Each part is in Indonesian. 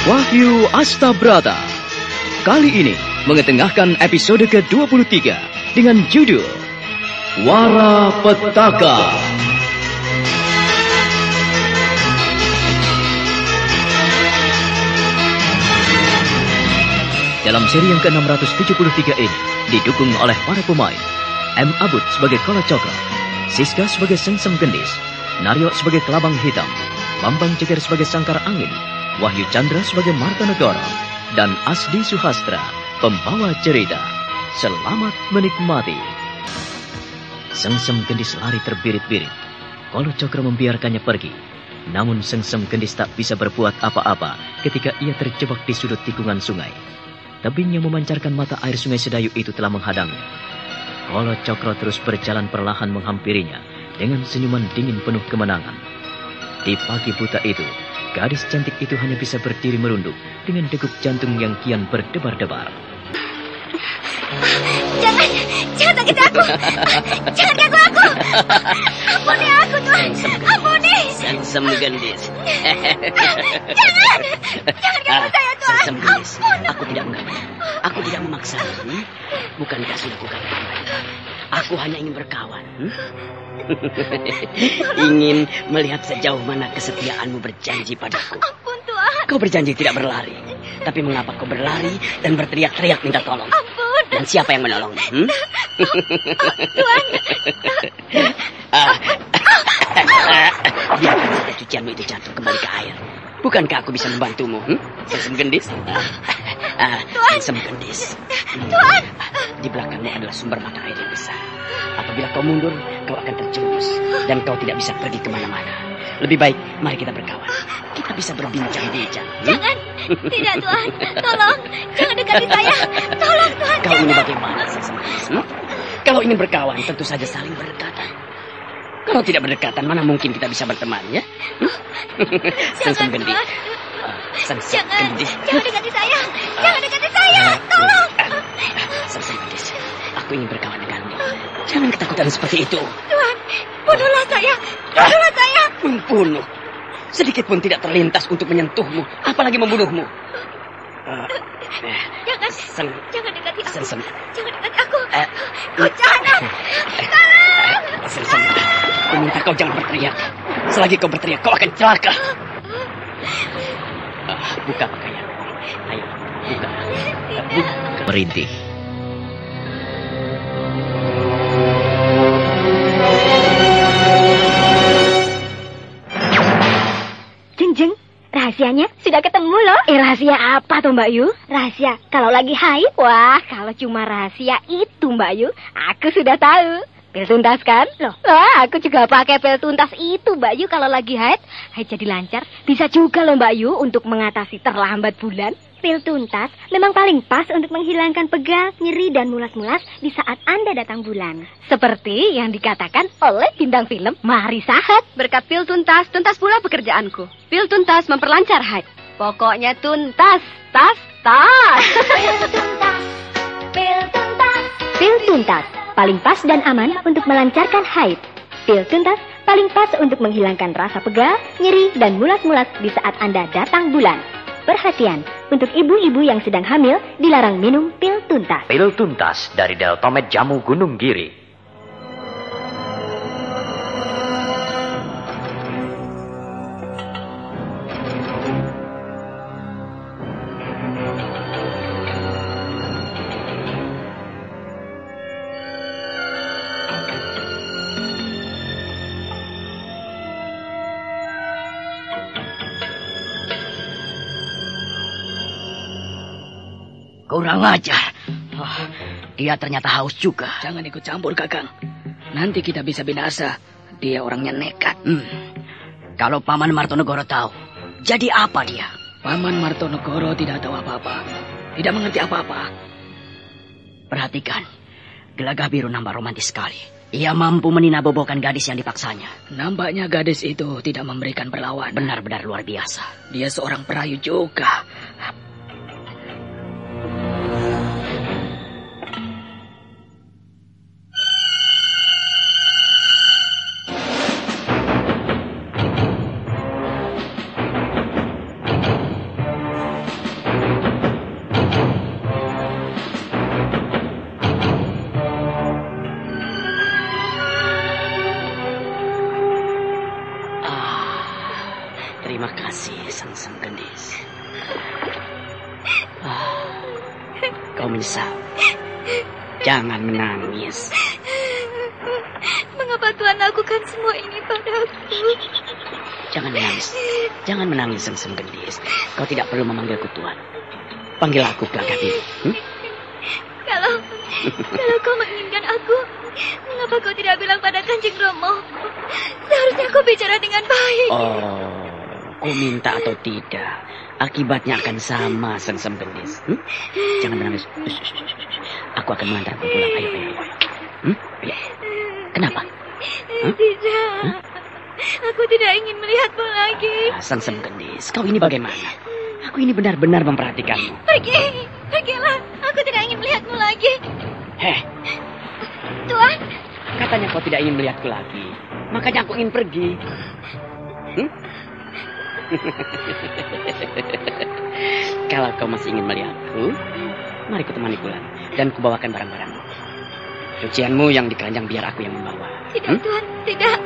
Wahyu Astabrata. Kali ini mengetengahkan episode ke-23 dengan judul Wara Petaka. Dalam seri yang ke-673 ini didukung oleh para pemain M. Abud sebagai Kala Cokro, Siska sebagai Sengsem Gendis, Naryo sebagai Kelabang Hitam, Bambang Ceker sebagai Sangkar Angin, Wahyu Chandra sebagai Martonegoro, dan Asdi Suhastra, pembawa cerita. Selamat menikmati. Sengsem Gendis lari terbirit-birit. Kala Cokro membiarkannya pergi. Namun Sengsem Gendis tak bisa berbuat apa-apa ketika ia terjebak di sudut tikungan sungai. Tebing yang memancarkan mata air sungai Sedayu itu telah menghadangnya. Kala Cokro terus berjalan perlahan menghampirinya dengan senyuman dingin penuh kemenangan. Di pagi buta itu, gadis cantik itu hanya bisa berdiri merunduk dengan degup jantung yang kian berdebar-debar. Jangan sakiti aku. Jangan ganggu aku. Ampuni aku, Tuhan. Ampuni. Sengsem Gendis. Jangan ganggu saya, Tuhan. Sengsem Gendis. Aku tidak memaksa. Bukankah sudah kukatakan tadi? Aku hanya ingin berkawan. Ingin melihat sejauh mana kesetiaanmu berjanji padaku. Ampun, Tuhan. Kau berjanji tidak berlari. Tapi mengapa kau berlari dan berteriak-teriak minta tolong? Ampun. Dan siapa yang menolongmu? Tuhan. Biarkan saja cucianmu itu jatuh kembali ke air. Bukankah aku bisa membantumu? Sengsem Gendis? Sengsem Gendis. Tuhan. Di belakangmu adalah sumber mata air yang besar. Apabila kau mundur, kau akan terjerumus. Dan kau tidak bisa pergi kemana-mana. Lebih baik, mari kita berkawan. Kita bisa berbincang-bincang. Jangan. Tidak, Tuhan. Tolong. Jangan dekati saya. Tolong, Tuhan. Kau ini bagaimana, Sengsem Gendis? Kalau ingin berkawan, tentu saja saling berdekatan. Kalau tidak berdekatan, mana mungkin kita bisa berteman, ya? Sengsem Gendis. Sengsem Gendis. Jangan dekati saya. Jangan dekati saya. Tolong. Sengsem Gendis. Aku ingin berkawan denganmu. Jangan ketakutan seperti itu. Tuhan, bunuhlah saya. Bunuhlah saya. Membunuh. Sedikit pun tidak terlintas untuk menyentuhmu, apalagi membunuhmu. Jangan. Jangan dekati aku. Sengsem. Jangan dekati aku. Kau jahat. Tolong. Sengsem. Aku minta kau jangan berteriak. Selagi kau berteriak, kau akan celaka. Buka pakaian. Ayo, buka. Buka. Merintih. Jeng, rahasianya sudah ketemu loh. Rahasia apa tuh Mbak Yu? Rahasia kalau lagi haid. Wah, kalau cuma rahasia itu Mbak Yu, aku sudah tahu. Pil tuntas kan? Loh, aku juga pakai pil tuntas itu Mbak Yu kalau lagi haid jadi lancar. Bisa juga loh Mbak Yu untuk mengatasi terlambat bulan. Pil tuntas memang paling pas untuk menghilangkan pegal, nyeri, dan mulas-mulas di saat Anda datang bulan. Seperti yang dikatakan oleh bintang film Mari Sahat. Berkat pil tuntas, tuntas pula pekerjaanku. Pil tuntas memperlancar haid. Pokoknya tuntas, tas. Pil tuntas, pil tuntas. Pil tuntas, paling pas dan aman untuk melancarkan haid. Pil tuntas paling pas untuk menghilangkan rasa pegal, nyeri, dan mulas-mulas di saat Anda datang bulan. Perhatian, untuk ibu-ibu yang sedang hamil, dilarang minum pil tuntas. Pil tuntas dari Deltomed Jamu Gunung Giri. Kurang ajar. Dia ternyata haus juga. Jangan ikut campur, Kakang. Nanti kita bisa binasa. Dia orangnya nekat. Kalau Paman Martonegoro tahu, jadi apa dia? Paman Martonegoro tidak tahu apa-apa. Tidak mengerti apa-apa. Perhatikan. Gelagah biru nampak romantis sekali. Ia mampu meninabobokan gadis yang dipaksanya. Nampaknya gadis itu tidak memberikan perlawanan. Benar-benar luar biasa. Dia seorang perayu juga. Sengsem Gendis. Kau menyesal. Jangan menangis. Mengapa Tuhan lakukan semua ini padaku? Jangan menangis. Jangan menangis, Sengsem Gendis. Kau tidak perlu memanggilku Tuhan. Panggil aku Glagabin. Kalau kau menginginkan aku, mengapa kau tidak bilang pada Kanjeng Romo? Seharusnya kau bicara dengan baik. Oh, ku minta atau tidak, akibatnya akan sama, Sengsem Gendis. Jangan menangis. Aku akan mengantarmu pulang. Ayo. Ayo. Kenapa? Tidak. Aku tidak ingin melihatmu lagi. Sengsem Gendis, kau ini bagaimana? Aku ini benar-benar memperhatikanmu. Pergilah. Aku tidak ingin melihatmu lagi. Tuan. Katanya kau tidak ingin melihatku lagi. Makanya aku ingin pergi. Kalau kau masih ingin melihatku, mari kutemani pulang dan kubawakan barang-barangmu. Cucianmu yang di keranjang biar aku yang membawa. Tidak, Tuan, tidak.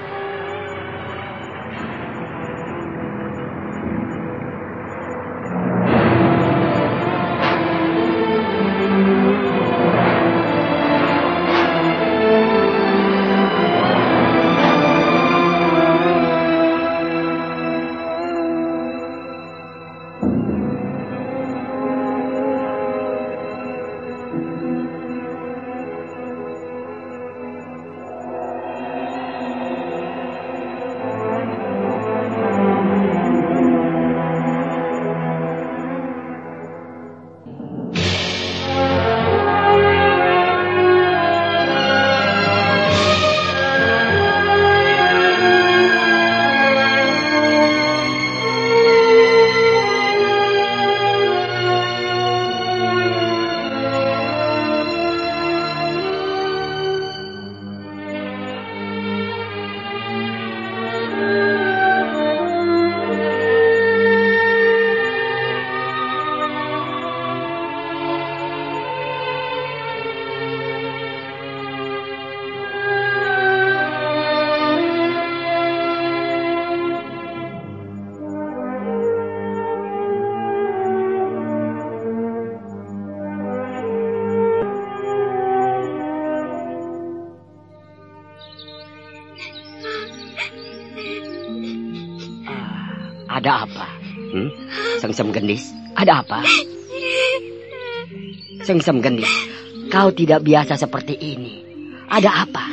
Ada apa? Sengsem Gendis, ada apa? Sengsem Gendis, kau tidak biasa seperti ini. Ada apa?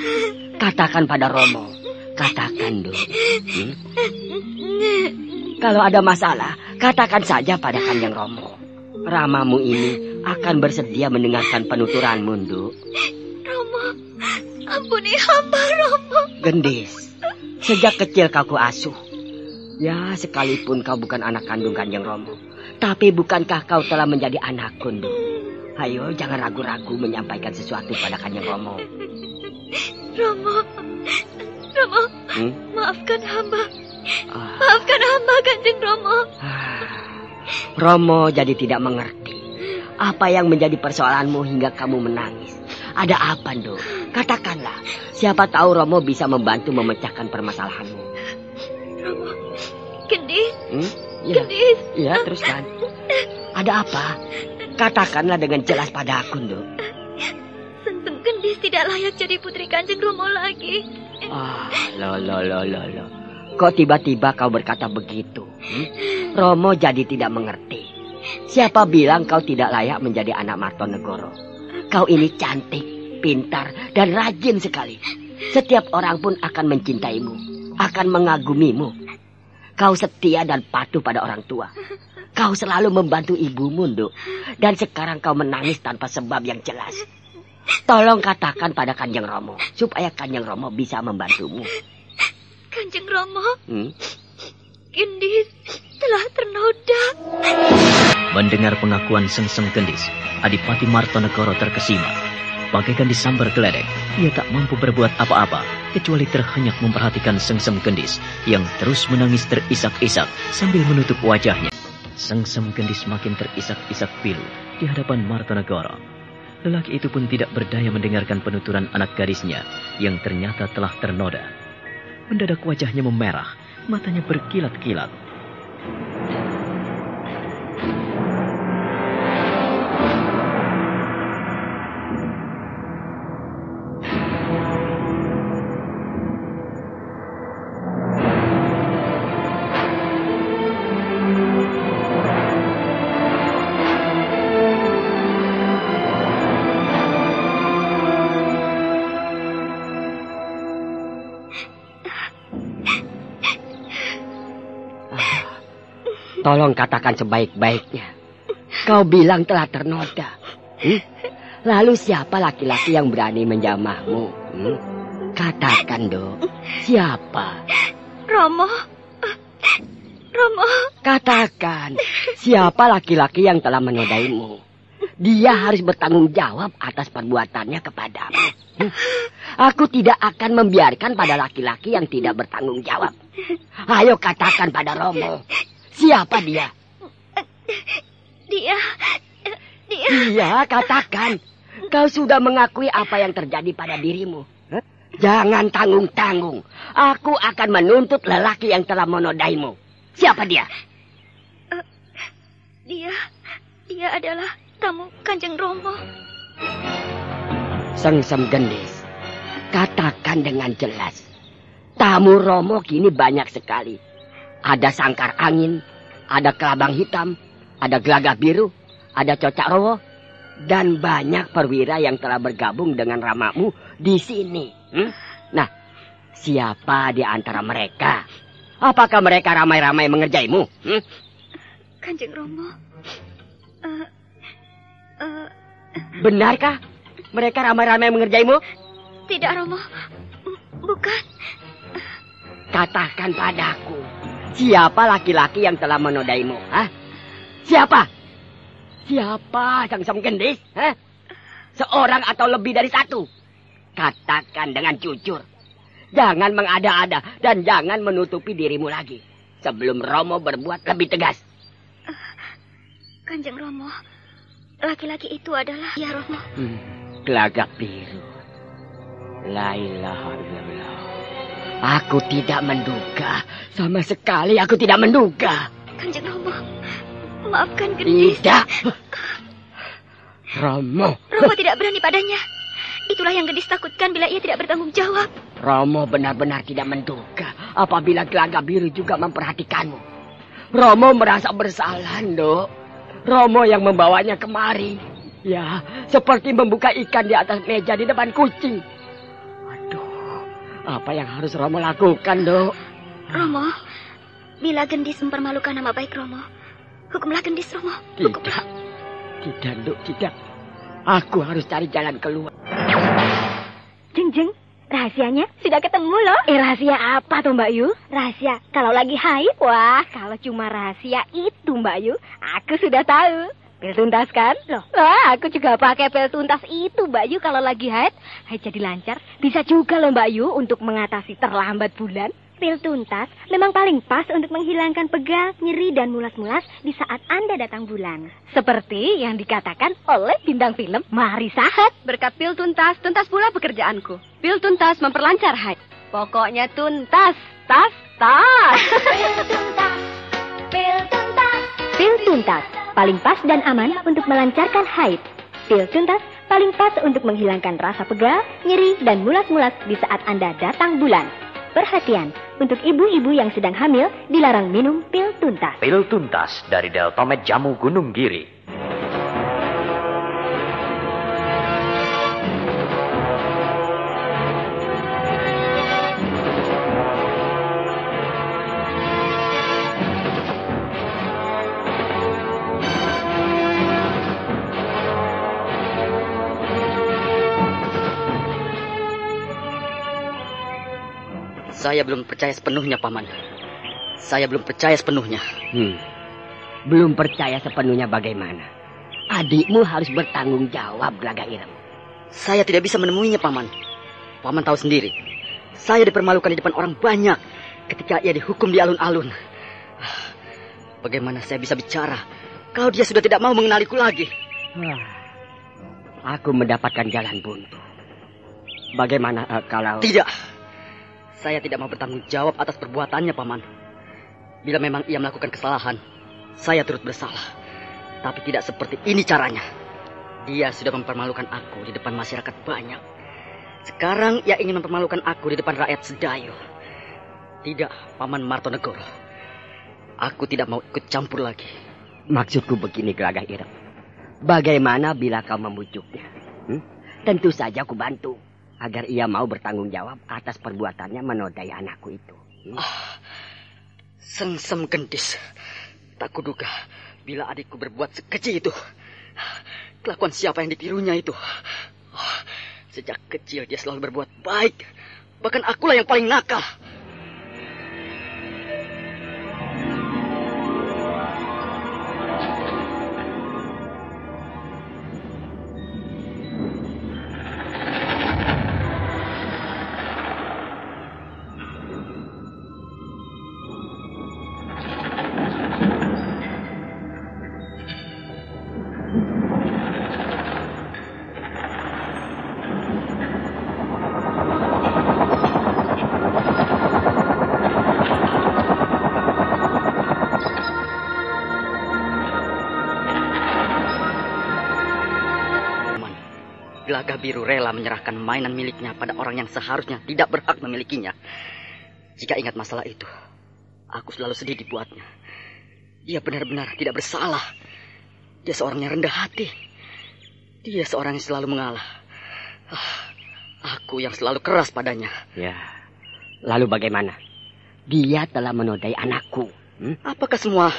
Katakan pada Romo. Katakan, Duk. Kalau ada masalah, katakan saja pada Kanjeng Romo. Ramamu ini akan bersedia mendengarkan penuturanmu, Duk. Romo, ampuni hamba, Romo. Gendis, sejak kecil kau asuh. Ya, sekalipun kau bukan anak kandung Kanjeng Romo, tapi bukankah kau telah menjadi anakku, Duk? Ayo, jangan ragu-ragu menyampaikan sesuatu pada Kanjeng Romo. Romo, maafkan hamba. Maafkan hamba, Kanjeng Romo. Romo jadi tidak mengerti apa yang menjadi persoalanmu hingga kamu menangis. Ada apa, Duk? Katakanlah. Siapa tahu Romo bisa membantu memecahkan permasalahanmu. Romo, Gendis. Ya. Gendis. Ya, teruskan. Ada apa? Katakanlah dengan jelas pada aku, Duk. Sengsem Gendis tidak layak jadi putri Kanjeng Romo lagi. Loh. Kok tiba-tiba kau berkata begitu? Romo jadi tidak mengerti. Siapa bilang kau tidak layak menjadi anak Martonegoro? Kau ini cantik, pintar, dan rajin sekali. Setiap orang pun akan mencintaimu, akan mengagumimu. Kau setia dan patuh pada orang tua. Kau selalu membantu ibumu, Duk. Dan sekarang kau menangis tanpa sebab yang jelas. Tolong katakan pada Kanjeng Romo, supaya Kanjeng Romo bisa membantumu. Kanjeng Romo, Gendis telah ternoda. Mendengar pengakuan Sengsem Gendis, Adipati Martonegoro terkesima. Bagaikan disambar geledek, ia tak mampu berbuat apa-apa, kecuali terhenyak memperhatikan Sengsem Gendis yang terus menangis terisak-isak sambil menutup wajahnya. Sengsem Gendis makin terisak-isak pilu di hadapan Martonegoro. Lelaki itu pun tidak berdaya mendengarkan penuturan anak gadisnya yang ternyata telah ternoda. Mendadak wajahnya memerah, matanya berkilat-kilat. Tolong katakan sebaik-baiknya. Kau bilang telah ternoda. Lalu siapa laki-laki yang berani menjamahmu? Katakan, Dok. Siapa? Romo. Katakan, siapa laki-laki yang telah menodaimu? Dia harus bertanggung jawab atas perbuatannya kepadamu. Aku tidak akan membiarkan pada laki-laki yang tidak bertanggung jawab. Ayo katakan pada Romo. Siapa dia? Dia, katakan. Kau sudah mengakui apa yang terjadi pada dirimu. Jangan tanggung-tanggung. Aku akan menuntut lelaki yang telah menodaimu. Siapa dia? Dia adalah tamu Kanjeng Romo. Sengsem Gendis, katakan dengan jelas. Tamu Romo kini banyak sekali. Ada sangkar angin, ada kelabang hitam, ada gelagah biru, ada cocak rowo, dan banyak perwira yang telah bergabung dengan ramamu di sini. Nah, siapa di antara mereka? Apakah mereka ramai-ramai mengerjaimu? Kanjeng Romo. Benarkah mereka ramai-ramai mengerjaimu? Tidak, Romo. Bukan. Katakan padaku, siapa laki-laki yang telah menodaimu? Siapa? Siapa Sengsem Gendis? Seorang atau lebih dari satu? Katakan dengan jujur. Jangan mengada-ada dan jangan menutupi dirimu lagi. Sebelum Romo berbuat lebih tegas. Kanjeng Romo, laki-laki itu adalah ya Romo. Gelagah biru. La ilaha illallah. Aku tidak menduga. Sama sekali aku tidak menduga. Kanjeng Romo, maafkan Gendis. Tidak. Romo tidak berani padanya. Itulah yang Gendis takutkan bila ia tidak bertanggung jawab. Romo benar-benar tidak menduga apabila Gelagah Biru juga memperhatikanmu. Romo merasa bersalah, Dok. Romo yang membawanya kemari. Ya, seperti membuka ikan di atas meja di depan kucing. Aduh, apa yang harus Romo lakukan, Dok? Romo, bila Gendis mempermalukan nama baik Romo, hukumlah Gendis, Romo. Hukumlah. Tidak, Dok, tidak. Aku harus cari jalan keluar. Jeng, rahasianya sudah ketemu loh. Rahasia apa tuh Mbak Yu? Rahasia kalau lagi haid. Wah, kalau cuma rahasia itu Mbak Yu, aku sudah tahu. Pil tuntas kan? Loh, aku juga pakai pil tuntas itu Mbak Yu kalau lagi haid. Haid jadi lancar. Bisa juga loh Mbak Yu untuk mengatasi terlambat bulan. Pil tuntas memang paling pas untuk menghilangkan pegal, nyeri, dan mulas-mulas di saat Anda datang bulan. Seperti yang dikatakan oleh bintang film Marissa Haid. Berkat pil tuntas, tuntas pula pekerjaanku. Pil tuntas memperlancar haid. Pokoknya tuntas, tas. Pil tuntas, pil tuntas. Pil tuntas paling pas dan aman untuk melancarkan haid. Pil tuntas paling pas untuk menghilangkan rasa pegal, nyeri, dan mulas-mulas di saat Anda datang bulan. Perhatian, untuk ibu-ibu yang sedang hamil dilarang minum pil tuntas. Pil tuntas dari Deltomed Jamu Gunung Giri. Saya belum percaya sepenuhnya, Paman. Saya belum percaya sepenuhnya. Belum percaya sepenuhnya bagaimana? Adikmu harus bertanggung jawab, Gelagah Irem. Saya tidak bisa menemuinya, Paman. Paman tahu sendiri. Saya dipermalukan di depan orang banyak ketika ia dihukum di alun-alun. Bagaimana saya bisa bicara kalau dia sudah tidak mau mengenaliku lagi? Aku mendapatkan jalan buntu. Bagaimana kalau... Tidak. Saya tidak mau bertanggung jawab atas perbuatannya, Paman. Bila memang ia melakukan kesalahan, saya turut bersalah. Tapi tidak seperti ini caranya. Dia sudah mempermalukan aku di depan masyarakat banyak. Sekarang ia ingin mempermalukan aku di depan rakyat Sedayu. Tidak, Paman Martonegoro. Aku tidak mau ikut campur lagi. Maksudku begini, Gelagah Irem. Bagaimana bila kau membujuknya? Tentu saja aku bantu. Agar ia mau bertanggung jawab atas perbuatannya menodai anakku itu. Sengsem Gendis. Tak kuduga bila adikku berbuat sekecil itu. Kelakuan siapa yang ditirunya itu? Sejak kecil dia selalu berbuat baik. Bahkan akulah yang paling nakal. Gelaga Biru rela menyerahkan mainan miliknya pada orang yang seharusnya tidak berhak memilikinya. Jika ingat masalah itu, aku selalu sedih dibuatnya. Dia benar-benar tidak bersalah. Dia seorang yang rendah hati. Dia seorang yang selalu mengalah. Aku yang selalu keras padanya. Ya, lalu bagaimana? Dia telah menodai anakku. Apakah semua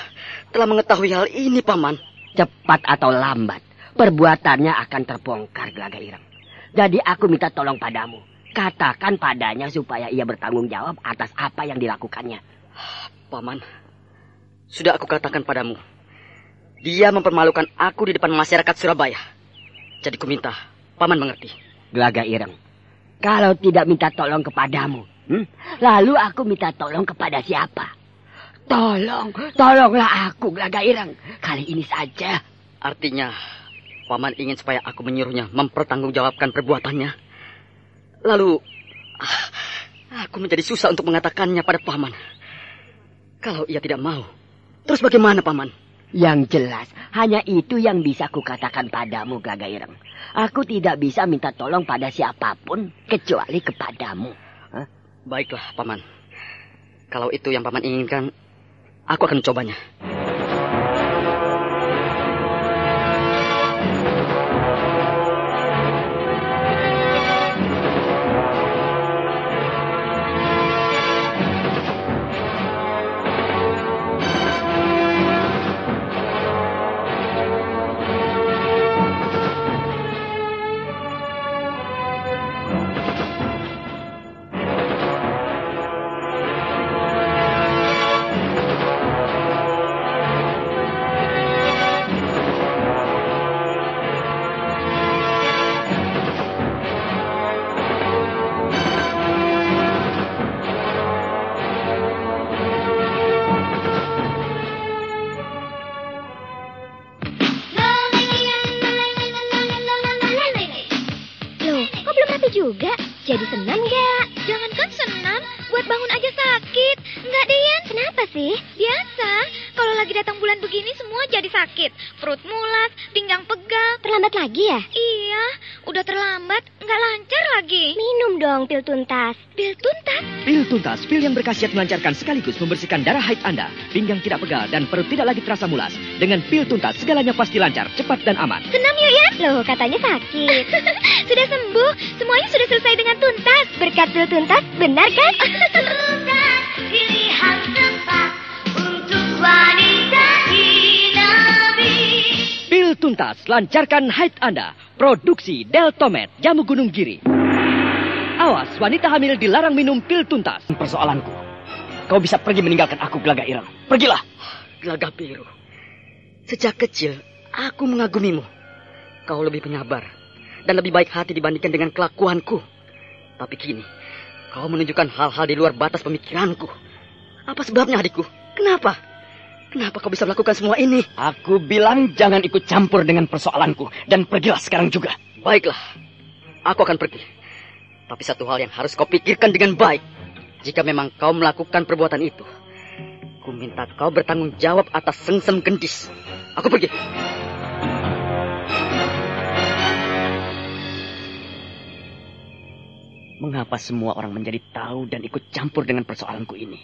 telah mengetahui hal ini, Paman? Cepat atau lambat, perbuatannya akan terbongkar, Gelaga Ireng. Jadi aku minta tolong padamu. Katakan padanya supaya ia bertanggung jawab atas apa yang dilakukannya. Paman, sudah aku katakan padamu. Dia mempermalukan aku di depan masyarakat Surabaya. Jadi ku minta Paman mengerti. Gelaga Ireng, kalau tidak minta tolong kepadamu, lalu aku minta tolong kepada siapa? Tolonglah aku, Gelaga Ireng. Kali ini saja. Artinya Paman ingin supaya aku menyuruhnya mempertanggungjawabkan perbuatannya. Lalu, aku menjadi susah untuk mengatakannya pada Paman. Kalau ia tidak mau, terus bagaimana, Paman? Yang jelas, hanya itu yang bisa kukatakan padamu, Gelaga Ireng. Aku tidak bisa minta tolong pada siapapun, kecuali kepadamu. Baiklah, Paman. Kalau itu yang Paman inginkan, aku akan mencobanya. juga. Jadi senam nggak? Jangankan senam, buat bangun aja sakit. Enggak, Dian. Kenapa sih? Biasa, kalau lagi datang bulan begini semua jadi sakit. Perut mulas, pinggang pegal. Terlambat lagi ya? Iya, udah terlambat, nggak lancar lagi. Minum dong pil tuntas. Pil tuntas? Pil tuntas, pil yang berkhasiat melancarkan sekaligus membersihkan darah haid Anda, pinggang tidak pegal, dan perut tidak lagi terasa mulas. Dengan pil tuntas, segalanya pasti lancar, cepat dan aman. Senam yuk ya. Loh, katanya sakit. Sudah sembuh, semuanya sudah selesai dengan tuntas. Berkat pil tuntas, benar kan? Tuntas, pilihan tepat untuk wanita Nabi. Pil tuntas, lancarkan haid Anda. Produksi Deltomed, Jamu Gunung Giri. Awas, wanita hamil dilarang minum pil tuntas. Persoalanku, kau bisa pergi meninggalkan aku, Gelaga Ireng. Pergilah. Gelaga Biru, sejak kecil aku mengagumimu. Kau lebih penyabar dan lebih baik hati dibandingkan dengan kelakuanku. Tapi kini, kau menunjukkan hal-hal di luar batas pemikiranku. Apa sebabnya, adikku? Kenapa? Kenapa kau bisa melakukan semua ini? Aku bilang jangan ikut campur dengan persoalanku. Dan pergilah sekarang juga. Baiklah, aku akan pergi. Tapi satu hal yang harus kau pikirkan dengan baik. Jika memang kau melakukan perbuatan itu, ku minta kau bertanggung jawab atas sengsem gendis. Aku pergi. Mengapa semua orang menjadi tahu dan ikut campur dengan persoalanku ini?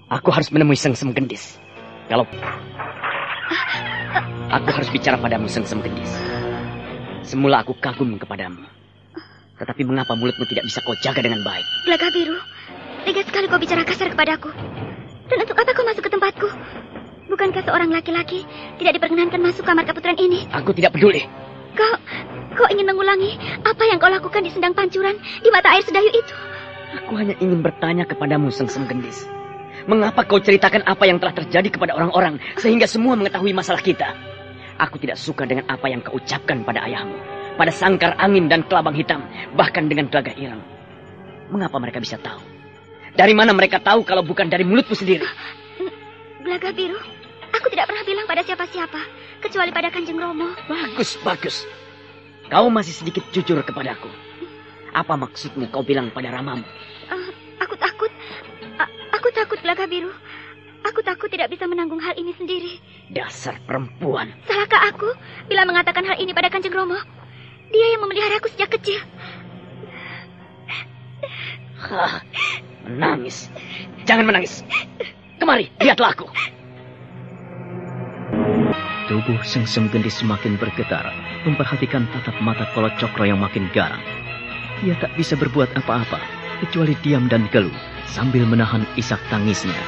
Aku harus menemui sengsem gendis. Kalau aku harus bicara padamu, sengsem gendis. Semula aku kagum kepadamu. Tetapi mengapa mulutmu tidak bisa kau jaga dengan baik? Gelaga Biru, tega sekali kau bicara kasar kepadaku. Dan untuk apa kau masuk ke tempatku? Bukankah seorang laki-laki tidak diperkenankan masuk kamar keputren ini? Aku tidak peduli. Kau ingin mengulangi apa yang kau lakukan di sendang pancuran di mata air sedayu itu? Aku hanya ingin bertanya kepadamu, Sengsem Gendis. Mengapa kau ceritakan apa yang telah terjadi kepada orang-orang sehingga semua mengetahui masalah kita? Aku tidak suka dengan apa yang kau ucapkan pada ayahmu, pada Sangkar Angin dan Kelabang Hitam, bahkan dengan Gelagah Ireng. Mengapa mereka bisa tahu? Dari mana mereka tahu kalau bukan dari mulutmu sendiri? Gelagah Biru, aku tidak pernah bilang pada siapa-siapa, kecuali pada Kanjeng Romo. Bagus, bagus. Kau masih sedikit jujur kepadaku. Apa maksudnya kau bilang pada Ramamu? Aku takut, Gelagah Biru. Aku takut tidak bisa menanggung hal ini sendiri. Dasar perempuan. Salahkah aku bila mengatakan hal ini pada Kanjeng Romo? Dia yang memelihara aku sejak kecil. Menangis. Jangan menangis. Kemari, lihatlah aku. Tubuh Sengsem Gendis semakin bergetar, memperhatikan tatap mata Kolo Cokro yang makin garang. Ia tak bisa berbuat apa-apa, kecuali diam dan geluh, sambil menahan isak tangisnya.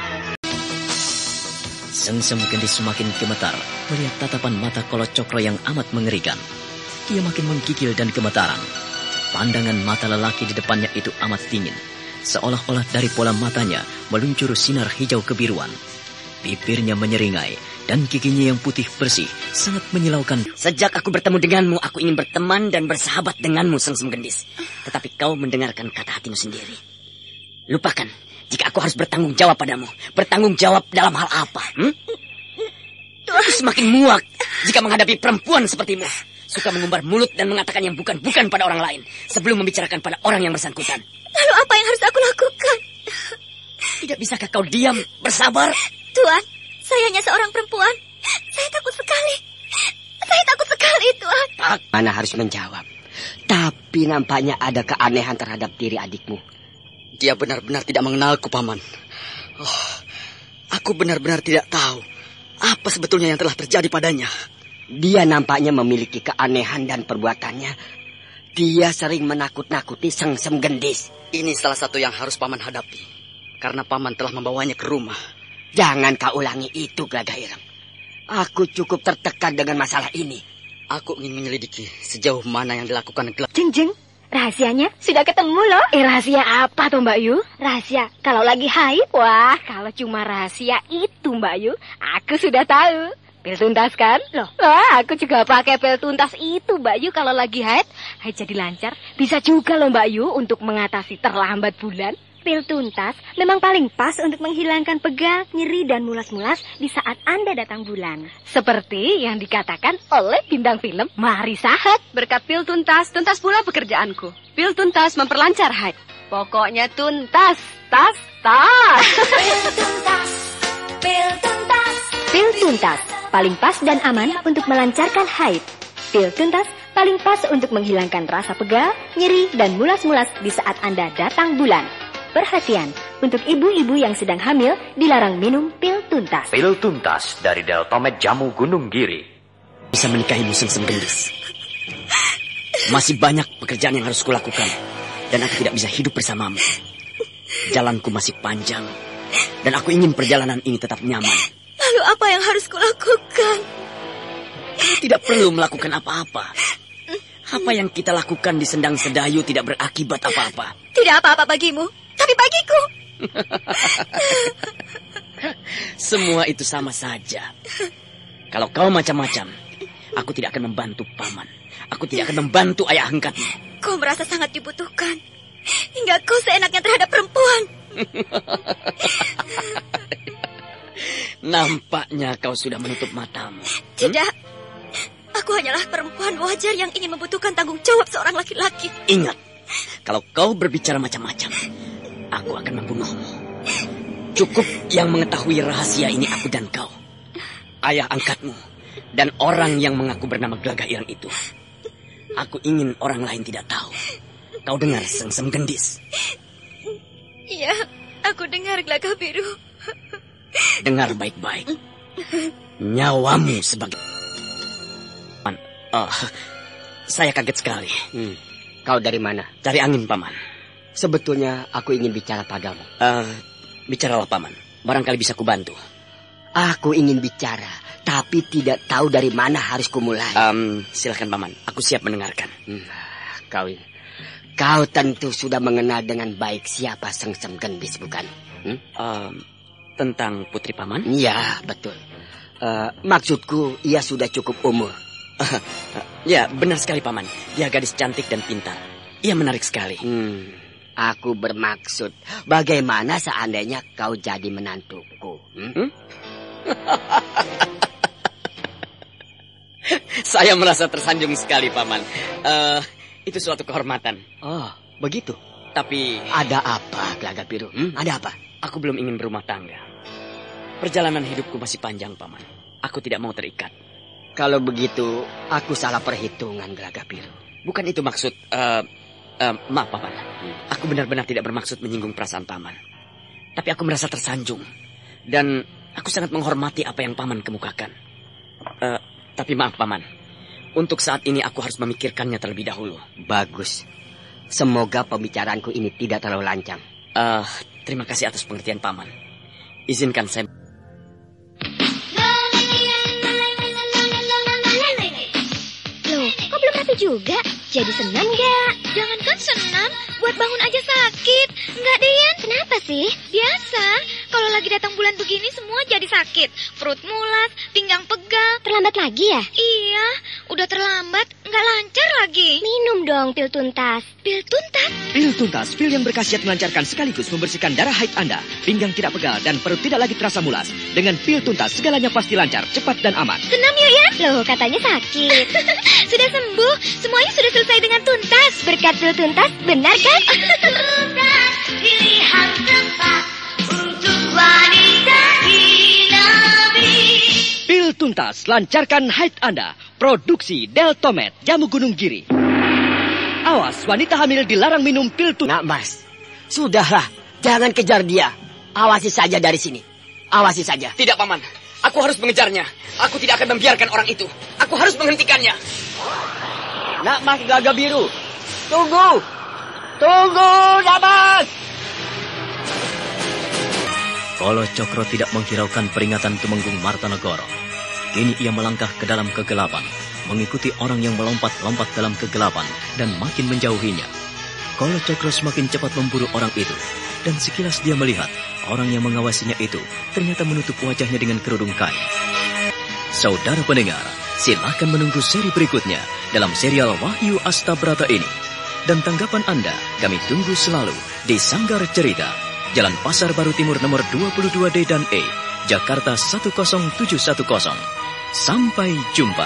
Sengsem Gendis semakin gemetar, melihat tatapan mata Kolo Cokro yang amat mengerikan. Ia makin menggigil dan gemetaran. Pandangan mata lelaki di depannya itu amat dingin. Seolah-olah dari pola matanya meluncur sinar hijau kebiruan. Bibirnya menyeringai dan giginya yang putih bersih sangat menyilaukan. Sejak aku bertemu denganmu, aku ingin berteman dan bersahabat denganmu, Sengsem Gendis. Tetapi kau mendengarkan kata hatimu sendiri. Lupakan jika aku harus bertanggung jawab padamu. Bertanggung jawab dalam hal apa? Aku semakin muak jika menghadapi perempuan sepertimu. Suka mengumbar mulut dan mengatakan yang bukan-bukan pada orang lain sebelum membicarakan pada orang yang bersangkutan. Lalu apa yang harus aku lakukan? Tidak bisakah kau diam, bersabar? Tuan, saya hanya seorang perempuan. Saya takut sekali. Tuan. Mana harus menjawab. Tapi nampaknya ada keanehan terhadap diri adikmu. Dia benar-benar tidak mengenalku, Paman. Aku benar-benar tidak tahu apa sebetulnya yang telah terjadi padanya. Dia nampaknya memiliki keanehan dan perbuatannya. Dia sering menakut-nakuti Sengsem Gendis. Ini salah satu yang harus Paman hadapi. Karena Paman telah membawanya ke rumah. Jangan kau ulangi itu, Gelagah Ireng. Aku cukup tertekan dengan masalah ini. Aku ingin menyelidiki sejauh mana yang dilakukan Gelagah. Jeng, rahasianya sudah ketemu loh. Rahasia apa tuh Mbak Yu? Rahasia kalau lagi haid. Wah, kalau cuma rahasia itu Mbak Yu, aku sudah tahu. Pil tuntas kan? Loh, aku juga pakai pil tuntas itu Mbak Yu kalau lagi haid. Haid jadi lancar. Bisa juga loh Mbak Yu untuk mengatasi terlambat bulan. Pil tuntas memang paling pas untuk menghilangkan pegal, nyeri, dan mulas-mulas di saat Anda datang bulan. Seperti yang dikatakan oleh bintang film Mari Sahat. Berkat pil tuntas pula pekerjaanku. Pil tuntas memperlancar haid. Pokoknya tuntas, tas. Pil tuntas, pil tuntas. Pil tuntas paling pas dan aman untuk melancarkan haid. Pil tuntas paling pas untuk menghilangkan rasa pegal, nyeri, dan mulas-mulas di saat Anda datang bulan. Perhatian, untuk ibu-ibu yang sedang hamil dilarang minum pil tuntas. Pil tuntas dari Deltomed Jamu Gunung Giri. Bisa menikahimu, Sengsem Gendis. Masih banyak pekerjaan yang harus kulakukan. Dan aku tidak bisa hidup bersamamu. Jalanku masih panjang. Dan aku ingin perjalanan ini tetap nyaman. Lalu apa yang harus kulakukan? Tidak perlu melakukan apa-apa. Apa yang kita lakukan di Sendang Sedayu tidak berakibat apa-apa. Tidak apa-apa bagimu, tapi bagiku. Semua itu sama saja. Kalau kau macam-macam, aku tidak akan membantu Paman. Aku tidak akan membantu ayah angkatmu. Kau merasa sangat dibutuhkan. Hingga kau seenaknya terhadap perempuan. Nampaknya kau sudah menutup matamu. Tidak. Aku hanyalah perempuan wajar yang ingin membutuhkan tanggung jawab seorang laki-laki. Ingat, kalau kau berbicara macam-macam, aku akan membunuhmu. Cukup yang mengetahui rahasia ini aku dan kau. Ayah angkatmu dan orang yang mengaku bernama Gelagah Ireng itu. Aku ingin orang lain tidak tahu. Kau dengar, Sengsem Gendis? Iya, aku dengar, Gelagah Biru. Dengar baik-baik. Nyawamu sebagai... saya kaget sekali. Kau dari mana? Cari angin, Paman. Sebetulnya aku ingin bicara padamu. Bicaralah, Paman. barangkali bisa kubantu. Aku ingin bicara, tapi tidak tahu dari mana harus kumulai. Silakan Paman, aku siap mendengarkan. Kau tentu sudah mengenal dengan baik siapa Sengsem Gendis, bukan? Tentang putri Paman? Ya, betul. Maksudku, ia sudah cukup umur. Ya, benar sekali Paman. Dia gadis cantik dan pintar. Ia menarik sekali. Aku bermaksud, bagaimana seandainya kau jadi menantuku? Saya merasa tersanjung sekali, Paman. Itu suatu kehormatan. Oh, begitu. Tapi... Ada apa, Gelagah Biru? Ada apa? Aku belum ingin berumah tangga. Perjalanan hidupku masih panjang, Paman. Aku tidak mau terikat. Kalau begitu, aku salah perhitungan, Gelagah Biru. Bukan itu maksud... maaf, Paman. Aku benar-benar tidak bermaksud menyinggung perasaan Paman. Tapi aku merasa tersanjung. Dan aku sangat menghormati apa yang Paman kemukakan. Tapi maaf, Paman. Untuk saat ini aku harus memikirkannya terlebih dahulu. Bagus. Semoga pembicaraanku ini tidak terlalu lancang. Terima kasih atas pengertian Paman. Izinkan saya... Loh, kok belum rapi juga? Jadi senam nggak? Jangankan senam, buat bangun aja sakit. Enggak, Deyan. Kenapa sih? Biasa, kalau lagi datang bulan begini semua jadi sakit. Perut mulas, pinggang pegal. Terlambat lagi ya? Iya, udah terlambat, nggak lancar lagi. Minum dong pil tuntas. Pil tuntas? Pil tuntas, pil yang berkhasiat melancarkan sekaligus membersihkan darah haid Anda, pinggang tidak pegal, dan perut tidak lagi terasa mulas. Dengan pil tuntas, segalanya pasti lancar, cepat dan aman. Senam yuk ya. Loh, katanya sakit. Sudah sembuh, semuanya sudah selesai dengan tuntas. Berkat pil tuntas, benar kan? Tuntas, pilihan tepat untuk wanita ilahi. Pil tuntas, lancarkan haid Anda. Produksi Deltomed, Jamu Gunung Giri. Awas, wanita hamil dilarang minum pil tuntas. Nak Mas, sudahlah, jangan kejar dia. Awasi saja dari sini. Awasi saja. Tidak, Paman. Aku harus mengejarnya. Aku tidak akan membiarkan orang itu. Aku harus menghentikannya. Nak Mas Gelagah Biru, tunggu. Tunggu, Nak Mas. Kolo Cokro tidak menghiraukan peringatan Tumenggung Martanegara. Kini ia melangkah ke dalam kegelapan, mengikuti orang yang melompat-lompat dalam kegelapan dan makin menjauhinya. Kolo Cokro semakin cepat memburu orang itu, dan sekilas dia melihat orang yang mengawasinya itu ternyata menutup wajahnya dengan kerudung kain. Saudara pendengar, silakan menunggu seri berikutnya dalam serial Wahyu Astabrata ini. Dan tanggapan Anda kami tunggu selalu di Sanggar Cerita, Jalan Pasar Baru Timur nomor 22D dan E, Jakarta 10710. Sampai jumpa.